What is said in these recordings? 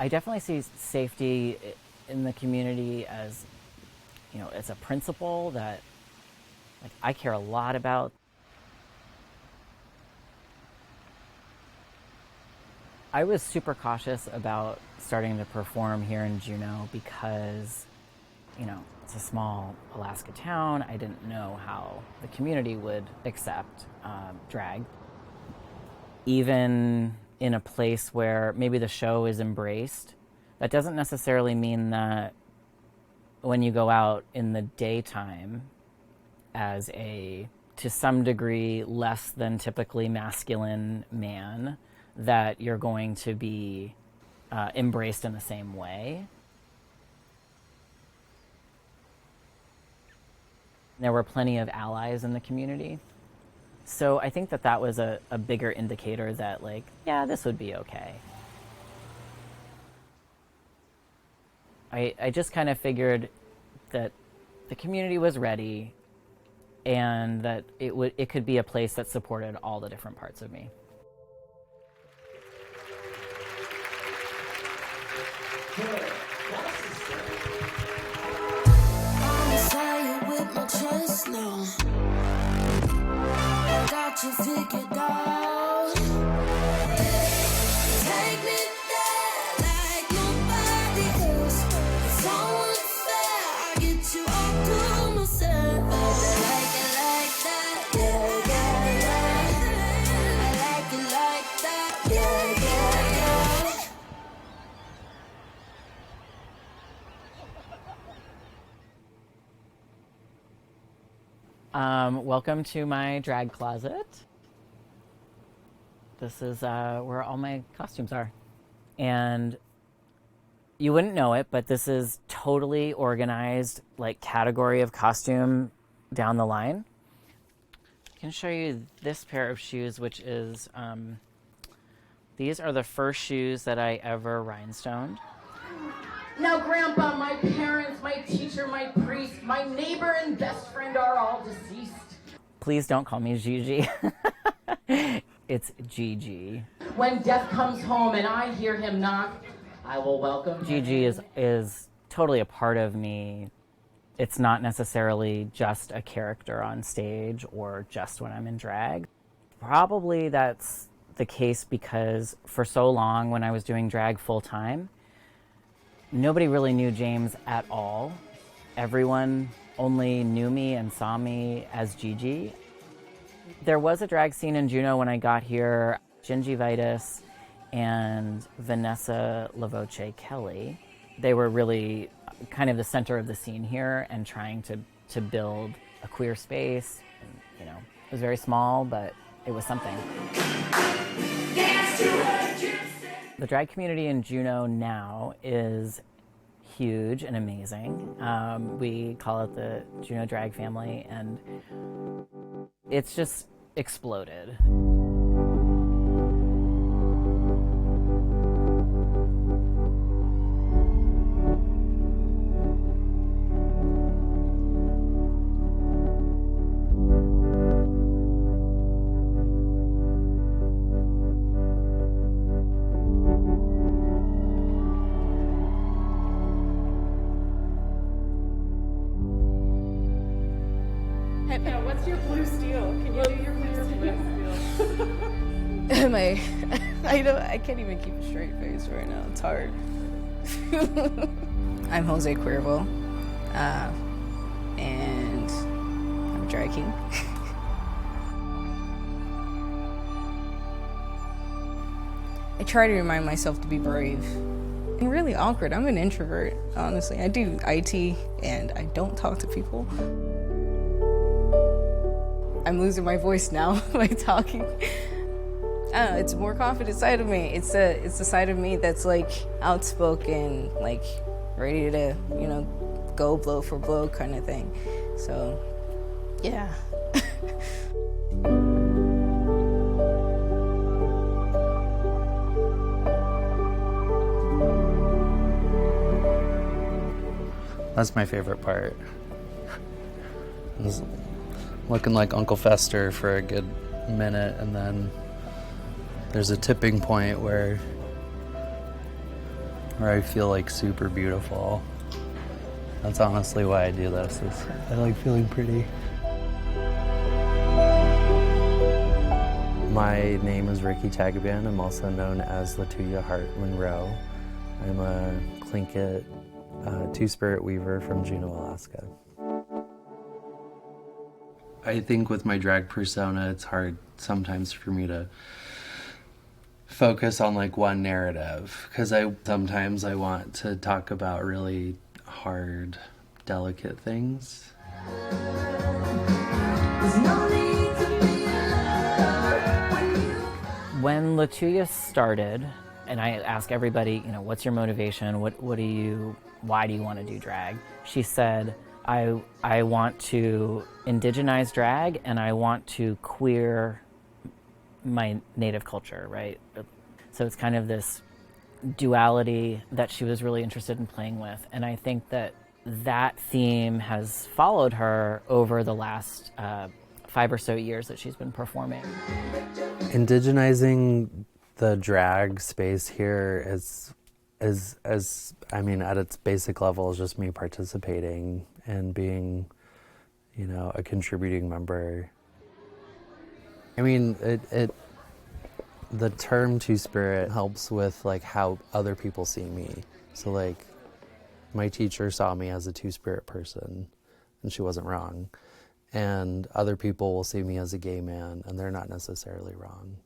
I definitely see safety in the community as, you know, it's a principle that like I care a lot about. I was super cautious about starting to perform here in Juneau because, you know, it's a small Alaska town. I didn't know how the community would accept drag. Even in a place where maybe the show is embraced, that doesn't necessarily mean that when you go out in the daytime as a, to some degree, less than typically masculine man, that you're going to be embraced in the same way. There were plenty of allies in the community. So I think that that was a bigger indicator that, like, yeah, this would be okay. I just kind of figured that the community was ready and that it could be a place that supported all the different parts of me. Got you figured out. Take me there like nobody else. It's so unfair. I get you all to myself. I like it like that. Yeah, yeah, yeah. I like it like that. Yeah, yeah, yeah. Welcome to my drag closet. This is where all my costumes are. And you wouldn't know it, but this is totally organized, like category of costume down the line. I can show you this pair of shoes, which is, these are the first shoes that I ever rhinestoned. Now, Grandpa, my parents, my teacher, my priest, my neighbor and best friend are all deceased. Please don't call me Gigi. It's Gigi. When death comes home and I hear him knock, I will welcome him. Gigi is totally a part of me. It's not necessarily just a character on stage or just when I'm in drag. Probably that's the case because for so long when I was doing drag full time, nobody really knew James at all. Everyone only knew me and saw me as Gigi. There was a drag scene in Juneau when I got here. Gingivitis and Vanessa Lavoce Kelly, they were really kind of the center of the scene here and trying to build a queer space. And, you know, it was very small, but it was something. The drag community in Juneau now is huge and amazing. We call it the Juneau Drag family, and it's just exploded. What's your blue steel? Can you do your blue steel? I can't even keep a straight face right now. It's hard. I'm Jose Cuervo, and I'm a drag king. I try to remind myself to be brave. I'm really awkward. I'm an introvert, honestly. I do IT, and I don't talk to people. I'm losing my voice now by talking. I don't know, it's a more confident side of me. It's a side of me that's like outspoken, like ready to, you know, go blow for blow kind of thing. So, yeah. That's my favorite part. Looking like Uncle Fester for a good minute, and then there's a tipping point where where I feel like super beautiful. That's honestly why I do this, is I like feeling pretty. My name is Ricky Tagaban. I'm also known as Latuya Hart Monroe. I'm a Tlingit two-spirit weaver from Juneau, Alaska. I think with my drag persona, it's hard sometimes for me to focus on like one narrative, because sometimes I want to talk about really hard, delicate things. When Latuya started, and I ask everybody, you know, what's your motivation? Why do you want to do drag? She said, I want to indigenize drag and I want to queer my native culture, right? So it's kind of this duality that she was really interested in playing with. And I think that theme has followed her over the last 5 or so years that she's been performing. Indigenizing the drag space here is I mean, at its basic level, is just me participating and being, you know, a contributing member. I mean, the term two-spirit helps with like how other people see me. So like, my teacher saw me as a two-spirit person, and she wasn't wrong. And other people will see me as a gay man, and they're not necessarily wrong.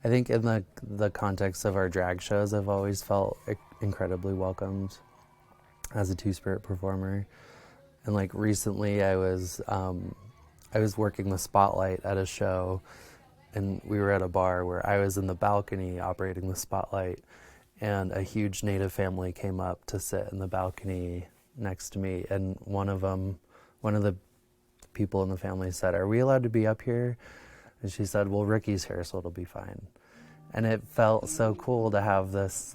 I think in the context of our drag shows, I've always felt incredibly welcomed as a two-spirit performer. And like recently I was working the spotlight at a show, and we were at a bar where I was in the balcony operating the spotlight, and a huge Native family came up to sit in the balcony next to me, and one of the people in the family said, "Are we allowed to be up here?" And she said, "Well, Ricky's here, so it'll be fine." And it felt so cool to have this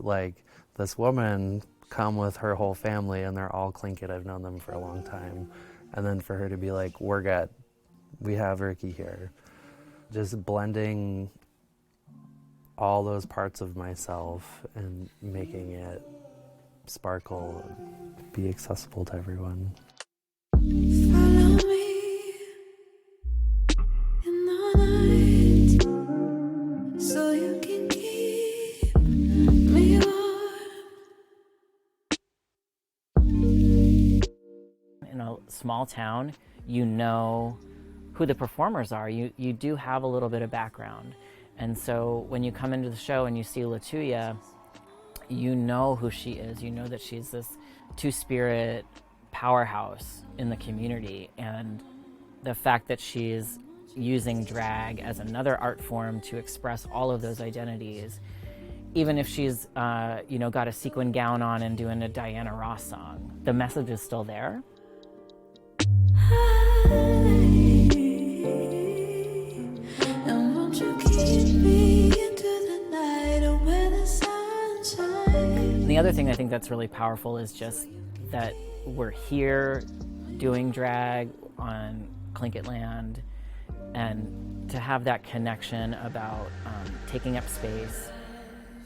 woman come with her whole family, and they're all Tlingit. I've known them for a long time. And then for her to be like, we have Ricky here. Just blending all those parts of myself and making it sparkle and be accessible to everyone. Follow me in the night, so you can keep me warm. In a small town, you know who the performers are. You do have a little bit of background. And so when you come into the show and you see Latuya, you know who she is. You know that she's this two-spirit powerhouse in the community. And the fact that she's using drag as another art form to express all of those identities, even if she's got a sequin gown on and doing a Diana Ross song, the message is still there. And won't you keep me into the night where the sun shines? And the other thing I think that's really powerful is just that we're here doing drag on Tlingit land, and to have that connection about taking up space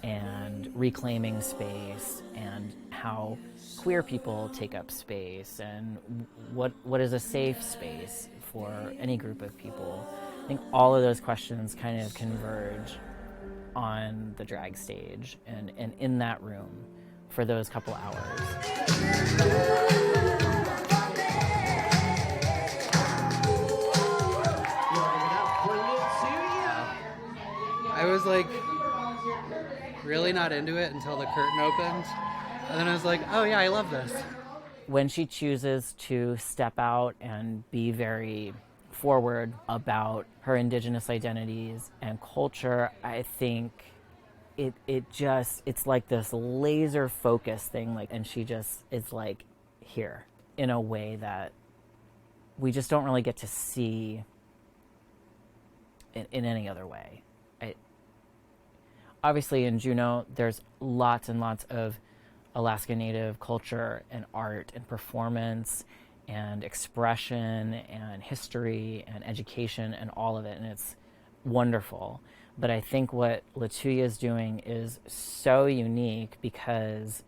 and reclaiming space, and how queer people take up space, and what is a safe space for any group of people. I think all of those questions kind of converge on the drag stage and in that room for those couple hours. I was like really not into it until the curtain opened, and then I was like, oh yeah, I love this. When she chooses to step out and be very forward about her Indigenous identities and culture, I think it's like this laser focus thing, and she just is like here in a way that we just don't really get to see in any other way. Obviously in Juneau, there's lots and lots of Alaska Native culture and art and performance and expression and history and education and all of it, and it's wonderful. But I think what Latuya is doing is so unique because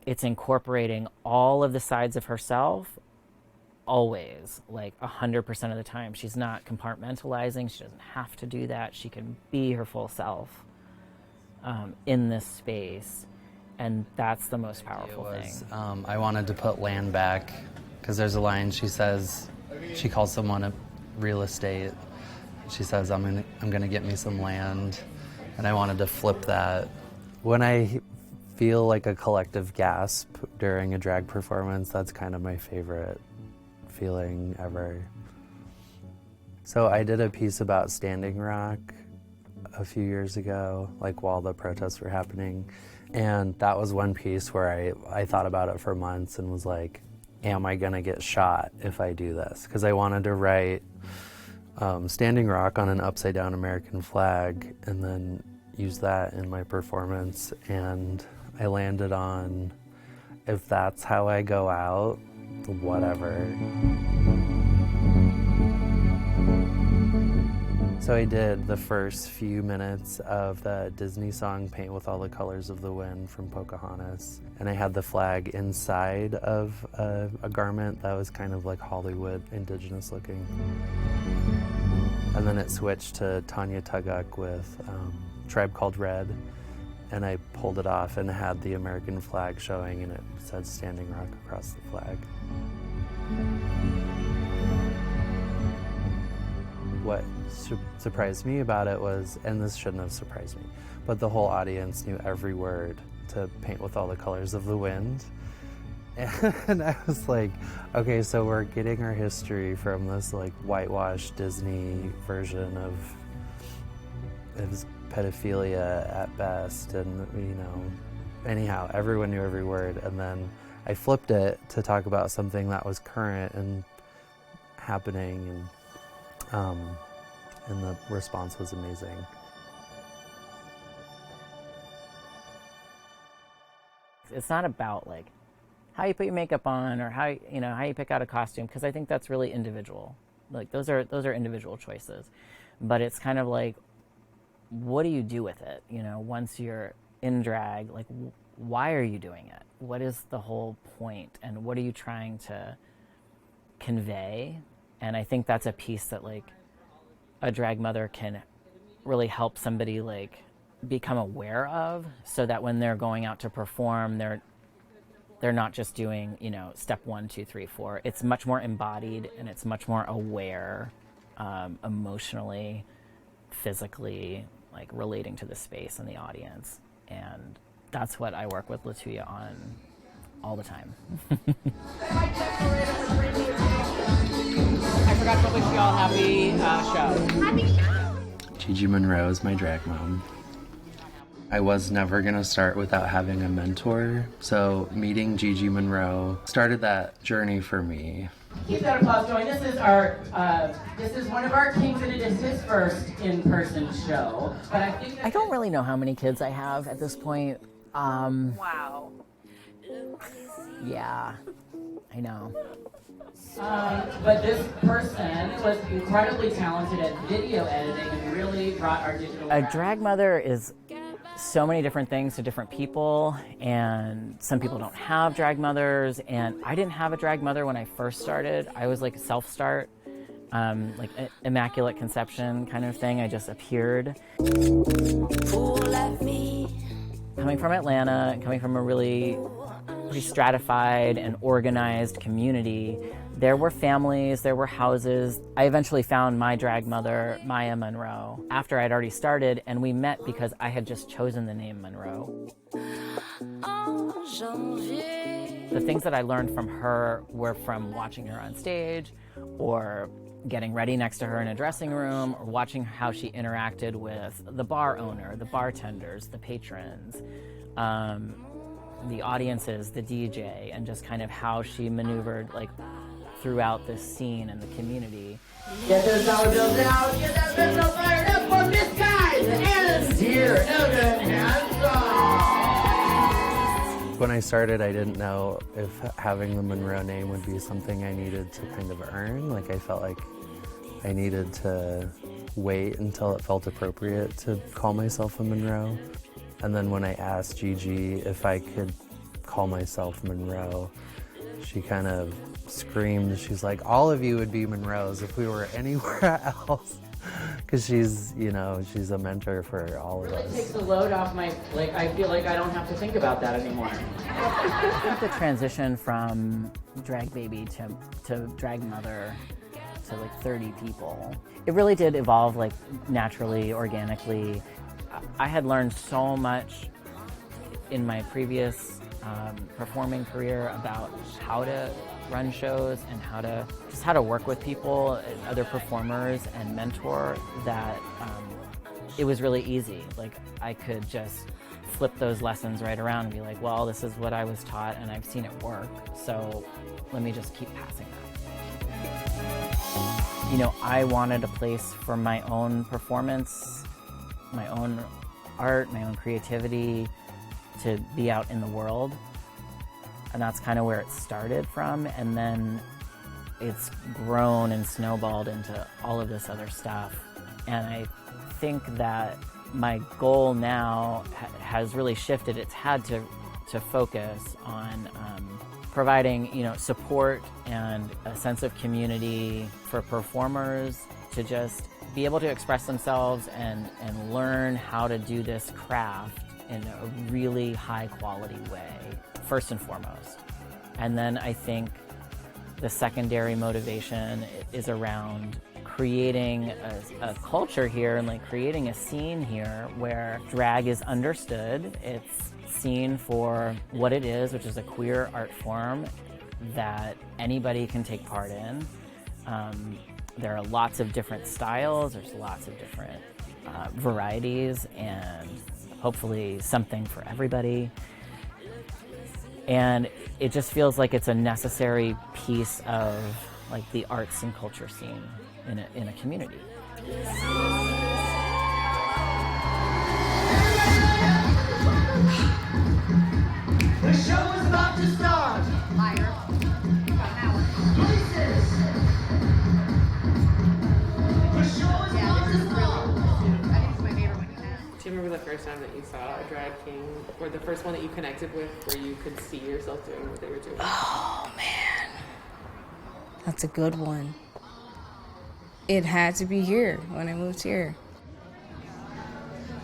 it's incorporating all of the sides of herself always, like 100% of the time. She's not compartmentalizing. She doesn't have to do that. She can be her full self in this space. And that's the most powerful thing. I wanted to put land back because there's a line she says, she calls someone a real estate. She says, I'm gonna get me some land. And I wanted to flip that. When I feel like a collective gasp during a drag performance, that's kind of my favorite feeling ever. So I did a piece about Standing Rock a few years ago, like while the protests were happening. And that was one piece where I thought about it for months and was like, am I gonna get shot if I do this? Because I wanted to write Standing Rock on an upside down American flag and then use that in my performance. And I landed on, if that's how I go out, whatever. So I did the first few minutes of the Disney song Paint with All the Colors of the Wind from Pocahontas. And I had the flag inside of a garment that was kind of like Hollywood indigenous looking. And then it switched to Tanya Tuguk with Tribe Called Red. And I pulled it off and had the American flag showing, and it said Standing Rock across the flag. What surprised me about it was, and this shouldn't have surprised me, but the whole audience knew every word to Paint with All the Colors of the Wind. And I was like, okay, so we're getting our history from this like whitewashed Disney version of pedophilia at best, and you know, anyhow, everyone knew every word. And then I flipped it to talk about something that was current and happening, and the response was amazing. It's not about like how you put your makeup on or how you pick out a costume, because I think that's really individual. Like those are individual choices. But it's kind of like, what do you do with it? You know, once you're in drag, like why are you doing it? What is the whole point? And what are you trying to convey? And I think that's a piece that like a drag mother can really help somebody like become aware of, so that when they're going out to perform, they're not just doing, you know, step 1, 2, 3, 4. It's much more embodied and it's much more aware, emotionally, physically, like relating to the space and the audience. And that's what I work with Latuya on all the time. I forgot to wish you all happy show. Happy show! Gigi Monroe is my drag mom. I was never gonna start without having a mentor, so meeting Gigi Monroe started that journey for me. Keep that applause going. This is one of our kings, and it is his first in-person show. But I don't really know how many kids I have at this point. Wow. Yeah, I know. But this person was incredibly talented at video editing and really brought our digital. A drag mother is so many different things to different people, and some people don't have drag mothers, and I didn't have a drag mother when I first started. I was like a self-start, like immaculate conception kind of thing. I just appeared. Coming from Atlanta, and coming from a really pretty stratified and organized community, there were families, there were houses. I eventually found my drag mother, Maya Monroe, after I'd already started, and we met because I had just chosen the name Monroe. The things that I learned from her were from watching her on stage, or getting ready next to her in a dressing room, or watching how she interacted with the bar owner, the bartenders, the patrons, the audiences, the DJ, and just kind of how she maneuvered like throughout this scene and the community. Get those dollar bills out. Get that business fired up for Miss Guys and here, Evan Hanson. When I started, I didn't know if having the Monroe name would be something I needed to kind of earn. Like I felt like I needed to wait until it felt appropriate to call myself a Monroe. And then when I asked Gigi if I could call myself Monroe, she kind of screamed. She's like, all of you would be Monroes if we were anywhere else. Because she's, you know, she's a mentor for all of It us. takes the load off my, like, I feel like I don't have to think about that anymore. I think the transition from drag baby to drag mother to like 30 people, it really did evolve like naturally, organically. I had learned so much in my previous performing career about how to run shows and how to work with people, other performers, and mentor, that it was really easy. Like I could just flip those lessons right around and be like, well, this is what I was taught and I've seen it work, so let me just keep passing that. You know, I wanted a place for my own performance, my own art, my own creativity to be out in the world. And that's kind of where it started from. And then it's grown and snowballed into all of this other stuff. And I think that my goal now has really shifted. It's had to focus on providing, you know, support and a sense of community for performers to just be able to express themselves and learn how to do this craft in a really high quality way, first and foremost. And then I think the secondary motivation is around creating a culture here and like creating a scene here where drag is understood. It's seen for what it is, which is a queer art form that anybody can take part in. There are lots of different styles, there's lots of different varieties, and hopefully something for everybody. And it just feels like it's a necessary piece of like the arts and culture scene in a community. The show is about to start. Liar. Places. The show is about to start. I think it's my favorite one you have. Do you remember the first time that you saw a drag king, or the first one that you connected with, where you could see yourself doing what they were doing? Oh man, that's a good one. It had to be here when I moved here.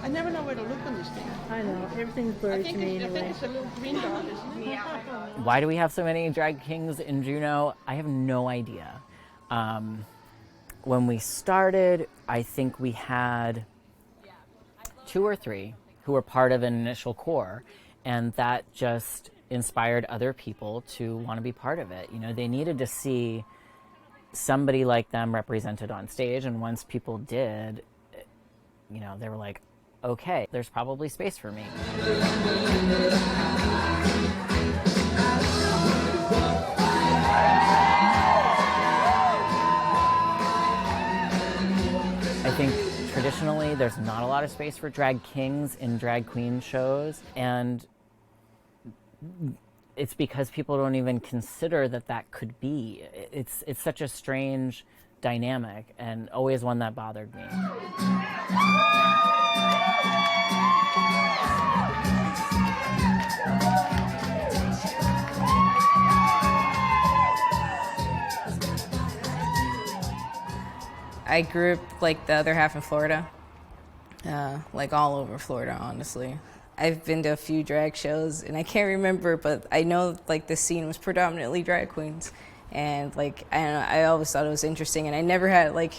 I never know where to look on this thing. I know, everything's blurry to me I think anyway. it's a little green dot. Why do we have so many drag kings in Juneau? I have no idea. When we started, I think we had 2 or 3 who were part of an initial core, and that just inspired other people to want to be part of it. You know, they needed to see somebody like them represented on stage, and once people did, you know, they were like, okay, there's probably space for me. I think traditionally there's not a lot of space for drag kings in drag queen shows, and it's because people don't even consider that that could be. It's such a strange dynamic, and always one that bothered me. I grew up like the other half in Florida, like all over Florida, honestly. I've been to a few drag shows, and I can't remember, but I know like the scene was predominantly drag queens, and like I don't know, I always thought it was interesting, and I never had like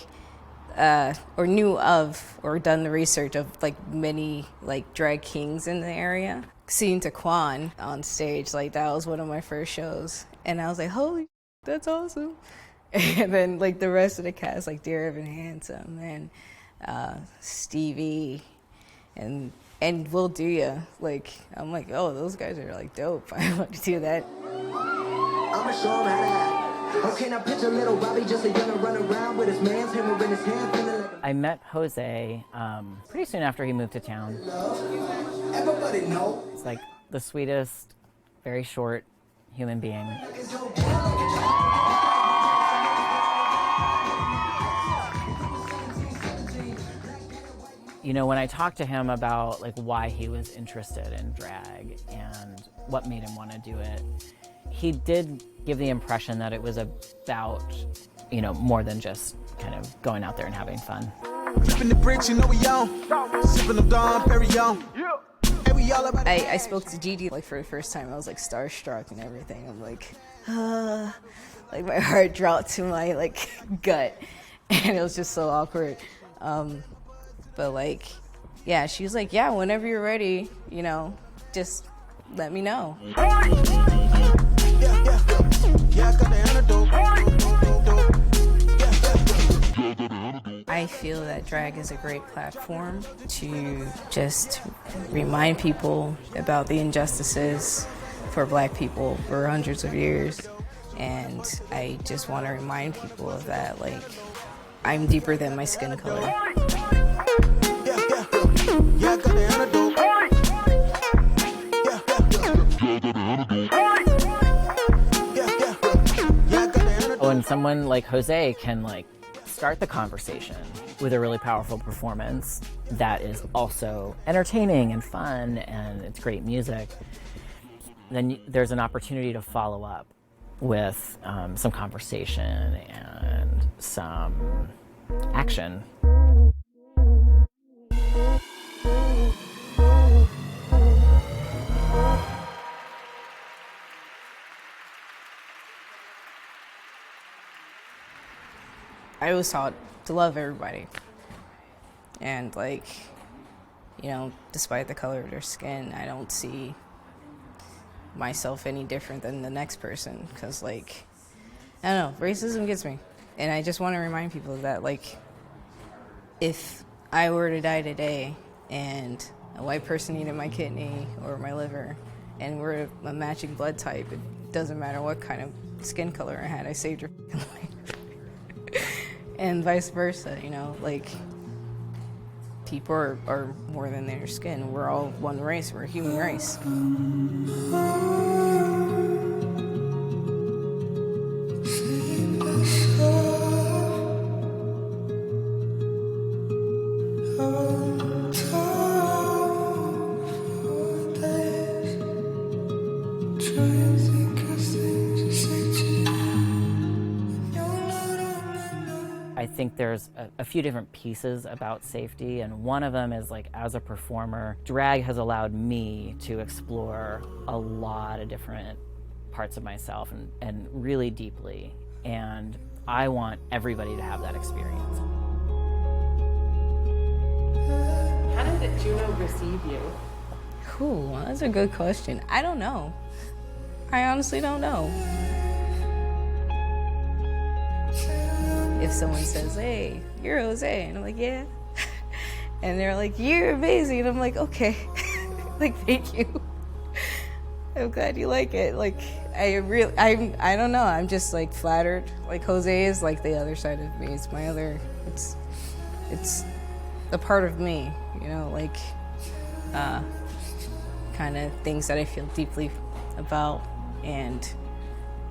or knew of or done the research of like many like drag kings in the area. Seeing Taquan on stage, like that was one of my first shows, and I was like, holy, that's awesome. And then like the rest of the cast, like Dear Evan Handsome and Stevie and Will Do Ya. Like I'm like, oh, those guys are like dope. I want to do that. I'ma show him how to act. Okay, now picture little Bobby just a young run around with his man's hammer in his hand, feeling like I met Jose pretty soon after he moved to town. everybody know. He's like the sweetest, very short human being. You know, when I talked to him about like why he was interested in drag and what made him want to do it, he did give the impression that it was about, you know, more than just kind of going out there and having fun. The bricks, you know we on. Sipping them Dom Perignon. I spoke to Gigi like for the first time. I was like starstruck and everything. I'm like my heart dropped to my like gut, and it was just so awkward. But like, yeah, she was like, yeah, whenever you're ready, you know, just let me know. I feel that drag is a great platform to just remind people about the injustices for Black people for hundreds of years. And I just want to remind people of that, like, I'm deeper than my skin color. When someone like Jose can like start the conversation with a really powerful performance that is also entertaining and fun and it's great music, then there's an opportunity to follow up with some conversation and some action. I was taught to love everybody. And like, you know, despite the color of their skin, I don't see myself any different than the next person. Cause like, I don't know, racism gets me. And I just want to remind people that like, if I were to die today and a white person needed my kidney or my liver and we're a matching blood type, it doesn't matter what kind of skin color I had, I saved your life. And vice versa, you know, like people are more than their skin. We're all one race, we're a human race. I think there's a few different pieces about safety, and one of them is like, as a performer, drag has allowed me to explore a lot of different parts of myself and really deeply, and I want everybody to have that experience. How did Juneau receive you? Ooh, that's a good question. I don't know. I honestly don't know. If someone says, hey, you're Jose, and I'm like, yeah. And they're like, you're amazing, and I'm like, okay. Like, thank you. I'm glad you like it. Like, I don't know, I'm just like flattered. Like, Jose is like the other side of me. It's my other, it's a part of me, you know, like, kind of things that I feel deeply about, and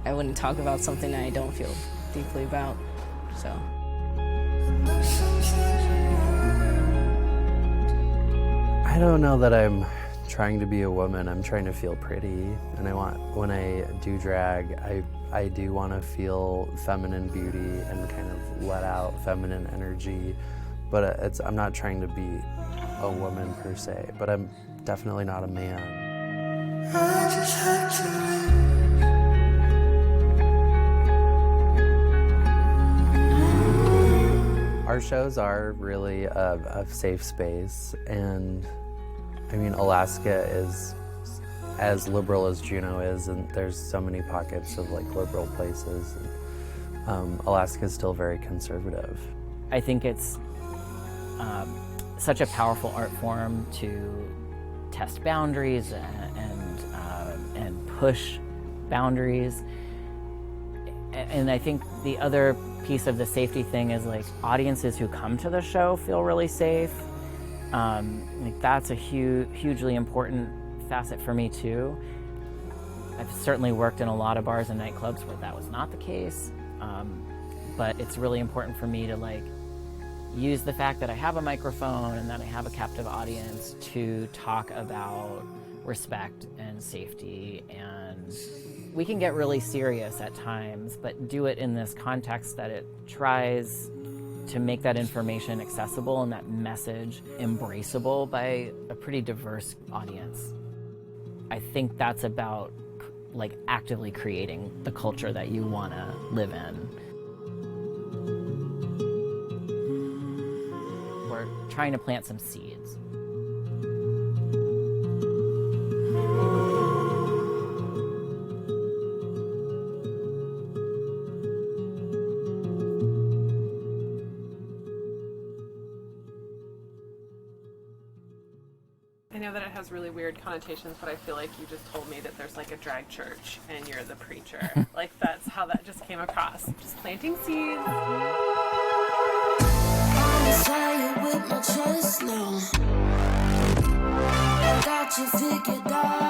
I wouldn't talk about something that I don't feel deeply about. So. I don't know that I'm trying to be a woman. I'm trying to feel pretty, and I want, when I do drag, I do want to feel feminine beauty and kind of let out feminine energy, but I'm not trying to be a woman per se, but I'm definitely not a man. I just had to live. Our shows are really a safe space, and I mean, Alaska is as liberal as Juneau is, and there's so many pockets of like liberal places. Alaska is still very conservative. I think it's such a powerful art form to test boundaries and push boundaries. And I think the other piece of the safety thing is like audiences who come to the show feel really safe. Like that's a hugely important facet for me too. I've certainly worked in a lot of bars and nightclubs where that was not the case, but it's really important for me to like use the fact that I have a microphone and that I have a captive audience to talk about respect and safety. And we can get really serious at times, but do it in this context that it tries to make that information accessible and that message embraceable by a pretty diverse audience. I think that's about like actively creating the culture that you want to live in. We're trying to plant some seeds. I know that it has really weird connotations, but I feel like you just told me that there's like a drag church and you're the preacher. Like that's how that just came across. Just planting seeds. I'm inside with my chest now. I got you figured out.